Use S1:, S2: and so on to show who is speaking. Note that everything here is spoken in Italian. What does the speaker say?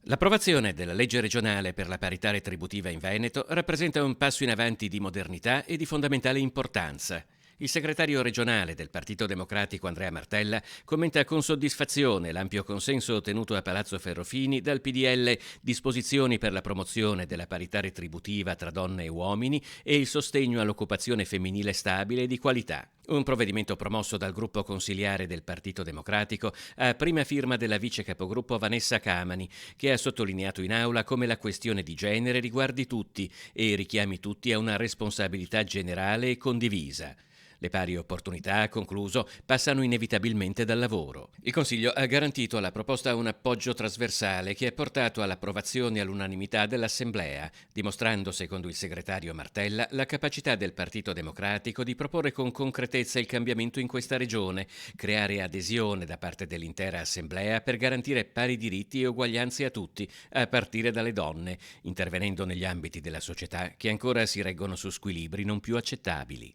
S1: L'approvazione della legge regionale per la parità retributiva in Veneto rappresenta un passo in avanti di modernità e di fondamentale importanza. Il segretario regionale del Partito Democratico Andrea Martella commenta con soddisfazione l'ampio consenso ottenuto a Palazzo Ferrofini dal PDL, disposizioni per la promozione della parità retributiva tra donne e uomini e il sostegno all'occupazione femminile stabile e di qualità. Un provvedimento promosso dal gruppo consiliare del Partito Democratico a prima firma della vice capogruppo Vanessa Camani, che ha sottolineato in aula come la questione di genere riguardi tutti e richiami tutti a una responsabilità generale e condivisa. Le pari opportunità, ha concluso, passano inevitabilmente dal lavoro. Il Consiglio ha garantito alla proposta un appoggio trasversale che ha portato all'approvazione all'unanimità dell'Assemblea, dimostrando, secondo il segretario Martella, la capacità del Partito Democratico di proporre con concretezza il cambiamento in questa regione, creare adesione da parte dell'intera Assemblea per garantire pari diritti e uguaglianze a tutti, a partire dalle donne, intervenendo negli ambiti della società che ancora si reggono su squilibri non più accettabili.